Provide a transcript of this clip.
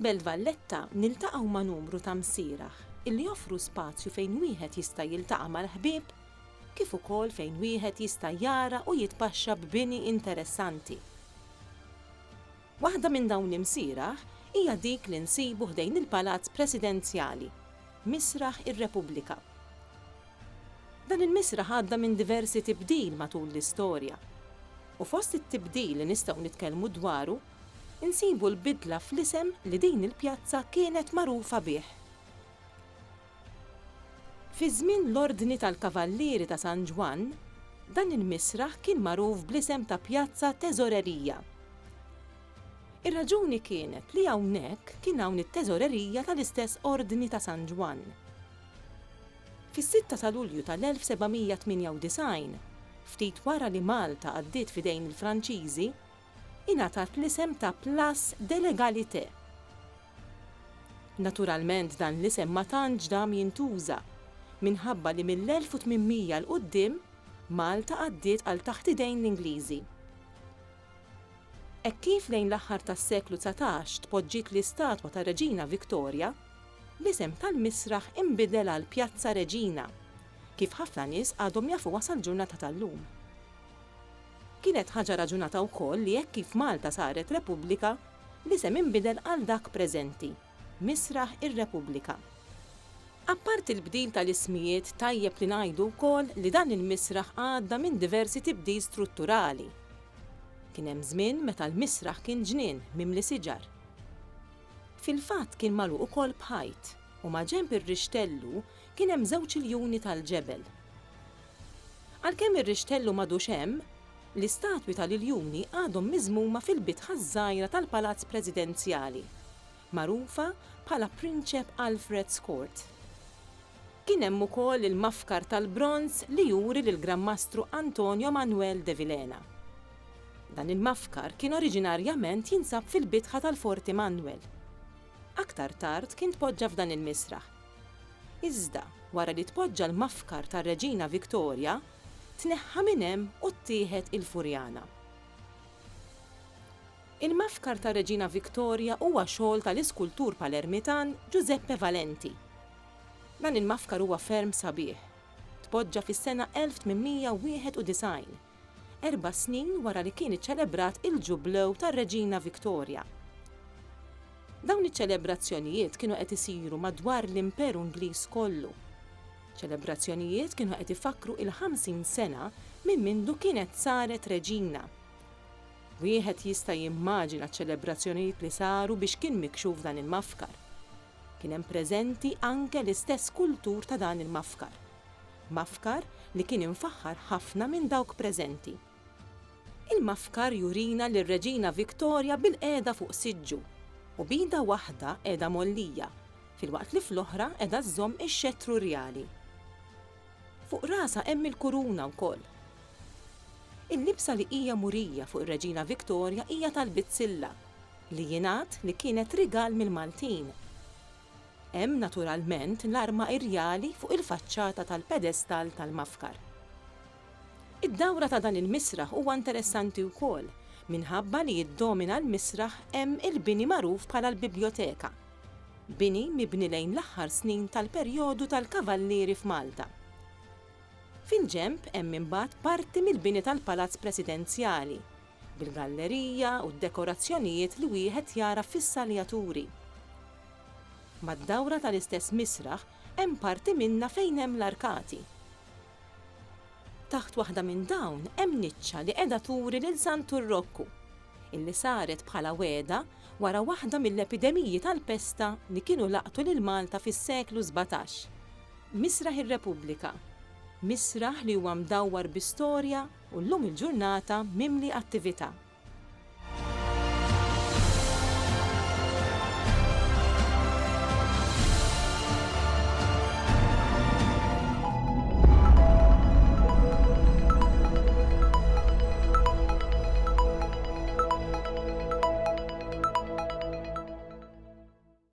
Fil-Belt Valletta niltaqgħu ma' numru ta' msieraħ illi joffru spazju fejn wieħed jista' jiltaqa' mal-ħbieb kif ukoll fejn wieħed jista' jara u jitpaxxa b'bini interessanti. Waħda minn dawn l-imsieraħ hija dik li nsibu ħdejn il-Palazz Presidenzjali, Misraħ ir-Repubblika. Dan il-misraħ għadda minn diversi tibdil matul l-istorja. U fost it-tibdil li nistgħu nitkellmu dwaru, insibu l-bidla fl-isem li din il-pjazza kienet magħrufa bih. Fi żmien l-Ordni tal-Kavallieri ta' San Ġwan, dan il-misraħ kien magħruf bl-isem ta' Pjazza Teżorerija. Ir-raġuni kienet li hawnhekk kien hawn it-teżorerija tal-istess Ordni ta' San Ġwan. Fis-6 ta' Lulju tal-1798, ftit wara li Malta għaddiet f'idejn il-Franċiżi, ingħatat l-isem ta' Place de l'Égalité. Naturalment dan l-isem ma tantx dam jintuża minħabba li mill-1800 l quddiem Malta għaddiet għal taħt idejn l-Ingliżi. Hekk kif lejn l-aħħar tas-seklu 19 tpoġġiet l-istatwa ta' Reġina Viktorja, l-isem tal-misraħ inbidel għal Pjazza Reġina, kif ħafna nies għadhom jafu wasal ġurnata tal-lum. Kienet ħaġa raġunata wkoll li hekk kif Malta saret Repubblika, l-isem inbidel għal dak preżenti, Misraħ ir-Repubblika. Apparti l-bdil tal-ismijiet tajjeb li ngħidu wkoll li dan il-misraħ għadda minn diversi tibdil strutturali. Kien hemm żmien meta l-misraħ kien ġnien mimli siġar. Fil-fatt kien magħluq ukoll b'ħajt u ma' ġenb ir-rixtellu kien hemm żewġ iljuni tal-ġebel. Għalkemm ir-rixtellu m'għadux hemm, l-istatwi tal-iljuni għadhom miżmuma fil-bitħa żgħira tal-Palazz Presidenzjali, magħrufa bħala Prinċep Alfred's Court. Kien hemm ukoll il-mafkar tal-bronz li juri lill-Grammastru Antonio Manuel de Villena. Dan il-mafkar kien oriġinarjament jinsab fil-bitħa tal-Forti Manuel. Aktar tard kien tpoġġa f'dan il-misraħ. Iżda, wara li tpoġġa l-mafkar tar-Reġina Viktorja, tneħħa minn hemm u ttieħed il-Furjana. Il-mafkar tar-Reġina Viktorja huwa xogħol tal-iskultur Palermitan Giuseppe Valenti. Dan il-mafkar huwa ferm sabiħ. Tpoġġa fis-sena 1891, 4 snin wara li kien iċċelebrat il-ġublew tar-Reġina Viktorja. Dawn iċ-ċelebrazzjonijiet kienu qed isiru madwar l-Imperu Ingliż kollu. Ċelebrazzjonijiet kienu qed ifakru il-50 sena minn mindu kienet saret reġina. Wieħed jista' jimmaġina ċ-ċelebrazzjonijiet li saru biex kien mikxuf dan il-mafkar. Kien hemm preżenti anke l-istess kultur ta' dan il-mafkar. Mafkar li kien infaħħar ħafna minn dawk preżenti. Il-mafkar jurina lir-Reġina Viktorja bil-qiegħda fuq siġġu u bida waħda qiegħda mollija, filwaqt li fl-oħra qiegħda żżomm ix-xettru rjali. Fuq rasa hemm il-kuruna wkoll. Il-libsa li hija murija fuq ir-Reġina Viktorja hija tal-bitzilla li jingħad li kienet rigal mill-Maltin. Hemm naturalment l-arma irjali fuq il-faċċata tal-pedestal tal-mafkar. Id-dawra ta' dan il-misraħ huwa interessanti wkoll minħabba li jiddomina l-misraħ hemm il-bini magħruf bħala l-biblioteka. Bini mibni lejn l-aħħar snin tal-perjodu tal-Kavallieri f'Malta. Fil-ġenb hemm imbagħad parti mill-bini tal-Palazz Presidenzjali, bil-gallerija u d-dekorazzjonijiet li wieħed jara fis-saljaturi. Mad-dawra tal-istess misraħ hemm parti minnha fejn hemm l-arkati. Taħt waħda minn dawn hemm niċċa li qiegħda turi lil Sant'Urrokku, illi saret bħala wegħda wara waħda mill-epidemiji tal-pesta li kienu laqtu lil Malta fis-seklu 17. Misraħ ir-Repubblika. Misraħ li huwa mdawwar bi storja u llum il-ġurnata mimli attività.